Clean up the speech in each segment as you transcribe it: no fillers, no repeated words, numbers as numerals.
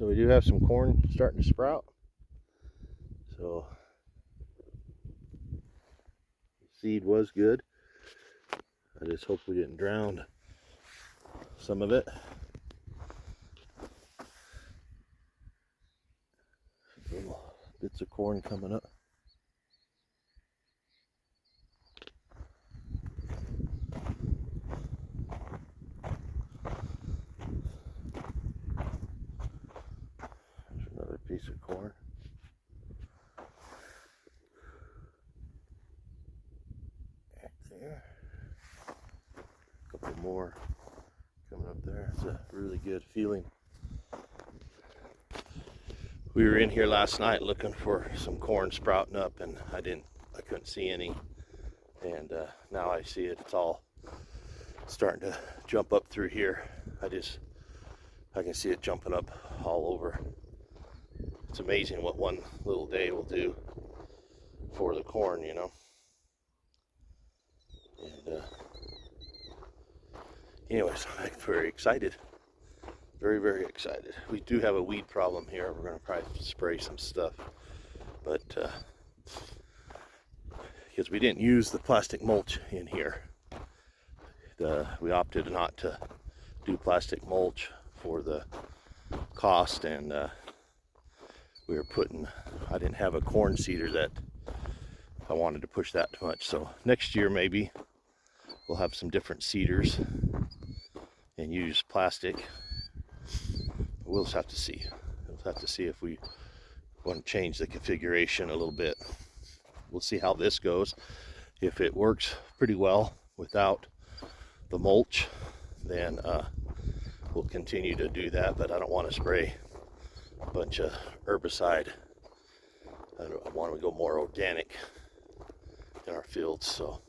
we do have some corn starting to sprout. So seed was good. I just hope we didn't drown some of it. Little bits of corn coming up. There's another piece of corn. Right there. A couple more coming up there. It's a really good feeling. We were in here last night looking for some corn sprouting up, and I couldn't see any. And now I see it. It's all starting to jump up through here. I can see it jumping up all over. It's amazing what one little day will do for the corn, you know. And anyways, I'm very excited. Very, very excited. We do have a weed problem here. We're going to probably spray some stuff. But because we didn't use the plastic mulch in here. We opted not to do plastic mulch for the cost, and we were I didn't have a corn seeder that I wanted to push that too much. So next year maybe we'll have some different seeders and use plastic. We'll just have to see. We'll have to see if we want to change the configuration a little bit. We'll see how this goes. If it works pretty well without the mulch, then we'll continue to do that. But I don't want to spray a bunch of herbicide. I want to go more organic in our fields. So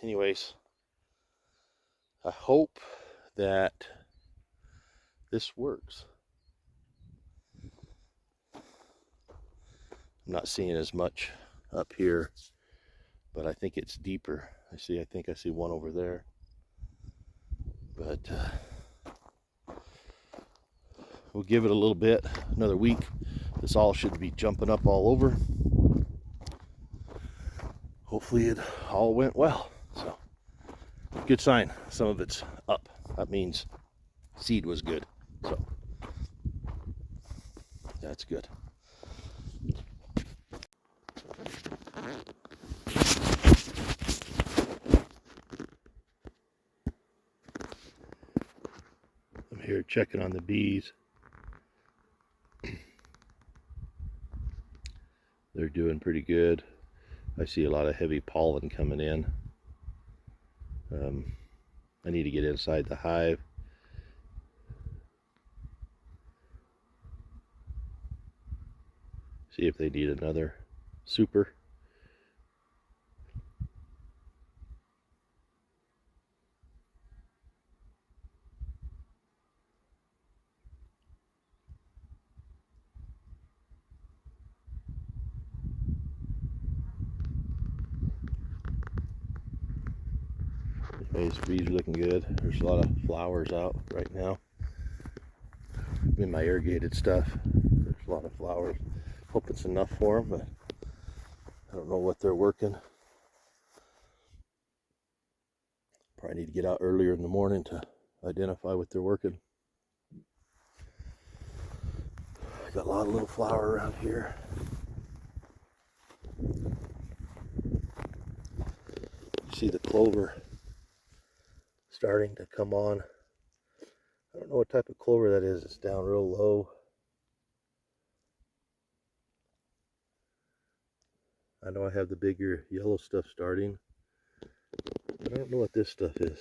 anyways, I hope that this works. I'm not seeing as much up here, but I think it's deeper. I think I see one over there. But we'll give it a little bit, another week. This all should be jumping up all over. Hopefully it all went well. So good sign. Some of it's up. That means seed was good. So that's good. I'm here checking on the bees. They're doing pretty good. I see a lot of heavy pollen coming in. I need to get inside the hive. See if they need another super. Anyways, bees are looking good. There's a lot of flowers out right now. In my irrigated stuff, there's a lot of flowers. Hope it's enough for them, but I don't know what they're working. Probably need to get out earlier in the morning to identify what they're working. Got a lot of little flower around here. See the clover starting to come on. I don't know what type of clover that is. It's down real low. I know I have the bigger yellow stuff starting, but I don't know what this stuff is.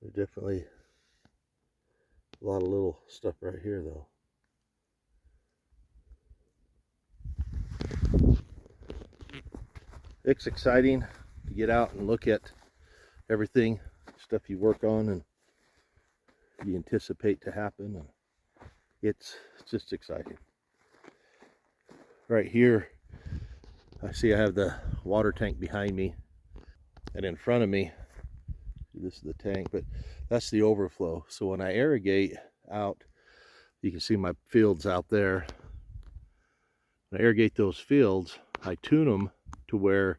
There's definitely a lot of little stuff right here though. It's exciting to get out and look at everything, stuff you work on and you anticipate to happen. And it's just exciting. Right here, I see I have the water tank behind me, and in front of me, this is the tank, but that's the overflow. So when I irrigate out, you can see my fields out there. When I irrigate those fields, I tune them to where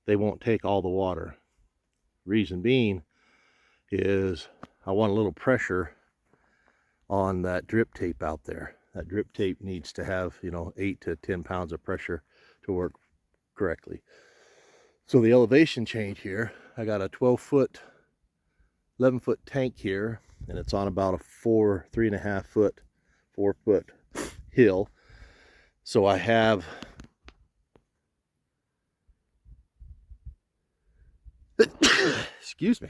they won't take all the water. Reason being is I want a little pressure on that drip tape out there. That drip tape needs to have, you know, 8 to 10 pounds of pressure to work correctly. So the elevation change here, I got a 12-foot, 11-foot tank here, and it's on about a 3.5 foot, 4-foot hill. So I have excuse me,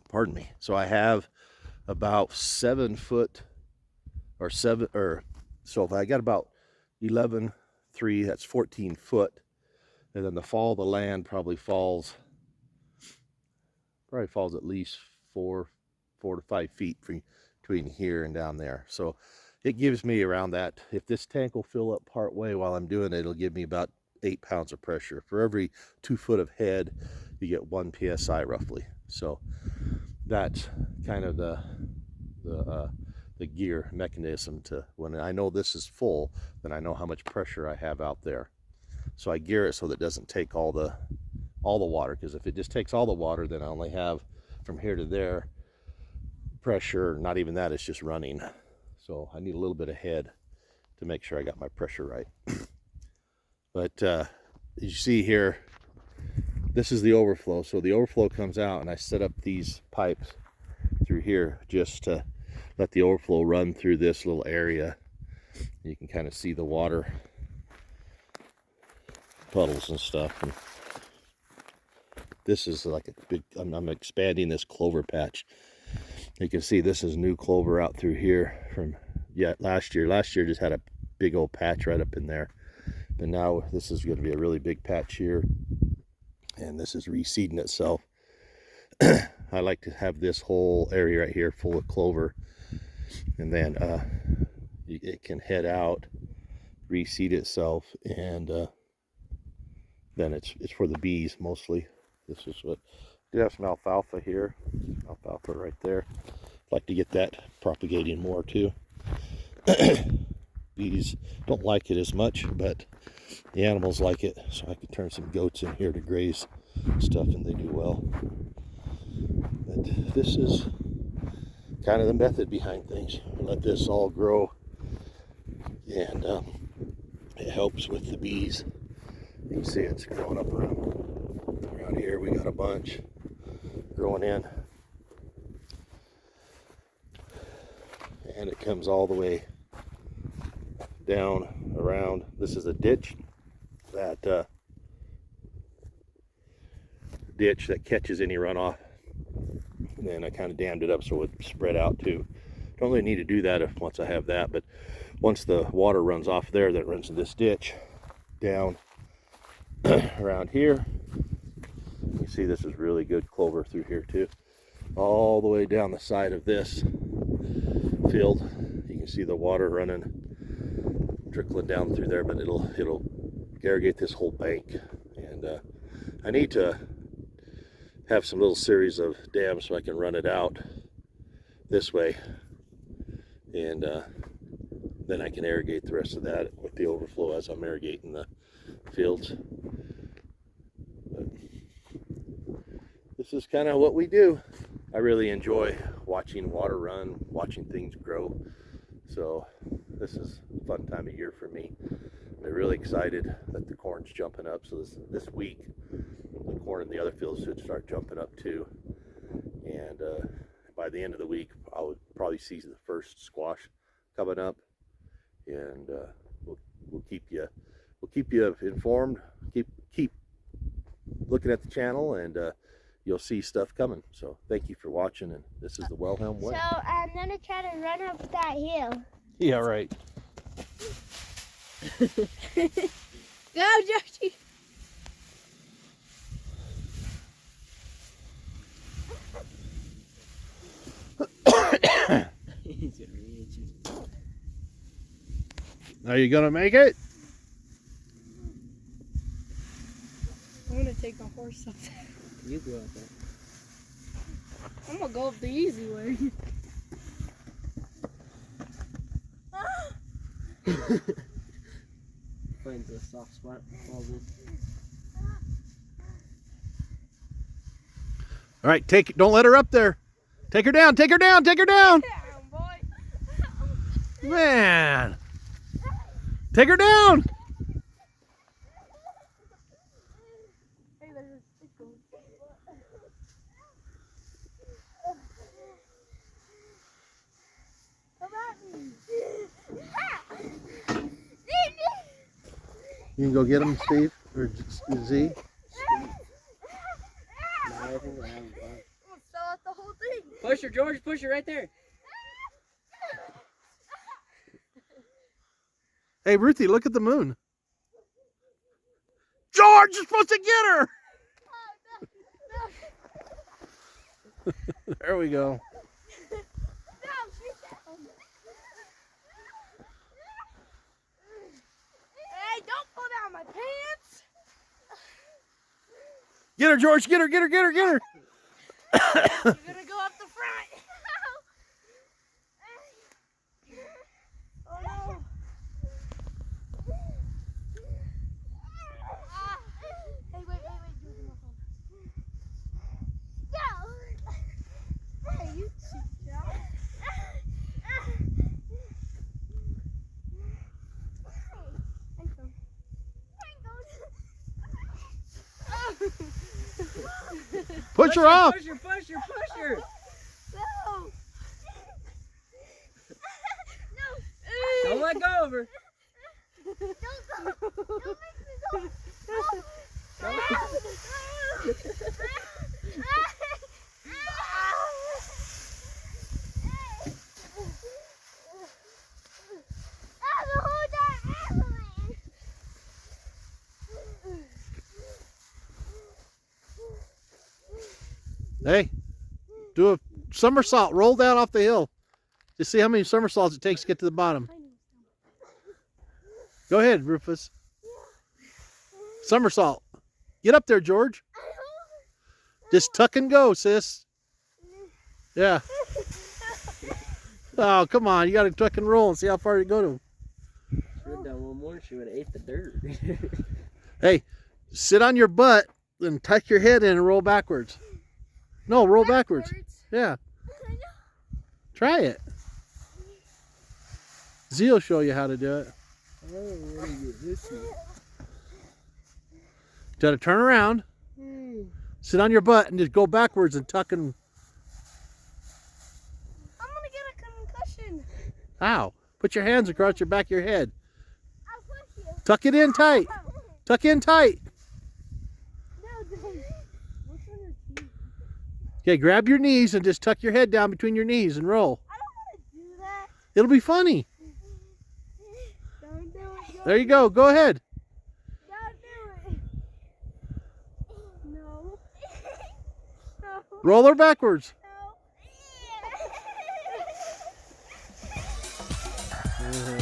pardon me. So I have about 7 foot so if I got about 11.3, that's 14 foot. And then the fall of the land probably falls at least 4 to 5 feet between here and down there. So it gives me around that. If this tank will fill up part way while I'm doing it, it'll give me about 8 pounds of pressure. For every 2 foot of head, you get 1 psi roughly. So that's kind of the gear mechanism to, when I know this is full, then I know how much pressure I have out there. So I gear it so that it doesn't take all the water, because if it just takes all the water, then I only have from here to there pressure. Not even that, it's just running. So I need a little bit of head to make sure I got my pressure right. But as you see here, this is the overflow. So the overflow comes out, and I set up these pipes through here just to let the overflow run through this little area. You can kind of see the water puddles and stuff. And this is like a big, I'm expanding this clover patch. You can see this is new clover out through here from last year. Last year just had a big old patch right up in there. But now this is going to be a really big patch here. And this is reseeding itself. I like to have this whole area right here full of clover. And then it can head out, reseed itself, and then it's for the bees mostly. This is what, do have some alfalfa here, alfalfa right there. Like to get that propagating more too. Bees don't like it as much, but the animals like it, so I can turn some goats in here to graze stuff, and they do well. But this is kind of the method behind things. Let this all grow, and it helps with the bees. You can see it's growing up around here. We got a bunch growing in, and it comes all the way down around. This is a ditch that catches any runoff, and then I kind of dammed it up so it would spread out too. Don't really need to do that once I have that, but once the water runs off there, that runs in this ditch down around here. You see this is really good clover through here too, all the way down the side of this field. You can see the water running, trickling down through there, but it'll irrigate this whole bank. And I need to have some little series of dams so I can run it out this way, and then I can irrigate the rest of that with the overflow as I'm irrigating the fields. But this is kind of what we do. I really enjoy watching water run, watching things grow. So this is a fun time of year for me. I'm really excited that the corn's jumping up. So this week, the corn in the other fields should start jumping up too. And by the end of the week, I would probably see the first squash coming up. And we'll keep you informed. Keep looking at the channel, and you'll see stuff coming. So thank you for watching, and this is the Wilhelm Way. So I'm gonna try to run up that hill. Yeah, right. Go, Georgie. Are you gonna make it? I'm gonna take a horse up there. You go out there. I'm gonna go up the easy way. Finds a soft spot. All right, take it. Don't let her up there. Take her down. Take her down. Take her down. Down, boy. Man. Take her down. Hey, there's a stick going. Come at me. You can go get him, Steve or Z. No, I think we're having fun. I'm gonna sell out the whole thing. Push her, George. Push her right there. Hey, Ruthie, look at the moon. George is supposed to get her. There we go. Hey, don't pull down my pants. Get her, George. Get her, get her, get her, get her. You're gonna go up the front. Oh no. Hey, wait. Do it on my phone. Go. Hey, you cheap shot. Push her off. Push her, push her, push her. No. No. Don't let go of her. Don't go. Don't make me go. Hey, do a somersault. Roll down off the hill. Just see how many somersaults it takes to get to the bottom. Go ahead, Rufus. Somersault. Get up there, George. Just tuck and go, sis. Yeah. Oh, come on. You got to tuck and roll and see how far you go to. She would have done one more. She would have ate the dirt. Hey, sit on your butt and tuck your head in and roll backwards. No, roll backwards. Yeah. Try it. Z will show you how to do it. I don't want to get this one. Got to turn around, sit on your butt, and just go backwards and tuck and. I'm gonna get a concussion. Ow! Put your hands across your back of your head. I'll push you. Tuck it in tight. Tuck in tight. No, Dave. What's on your teeth? Okay, grab your knees and just tuck your head down between your knees and roll. I don't want to do that. It'll be funny. Don't do it. There you go. Go ahead. Don't do it. No. No. Roll her backwards. No.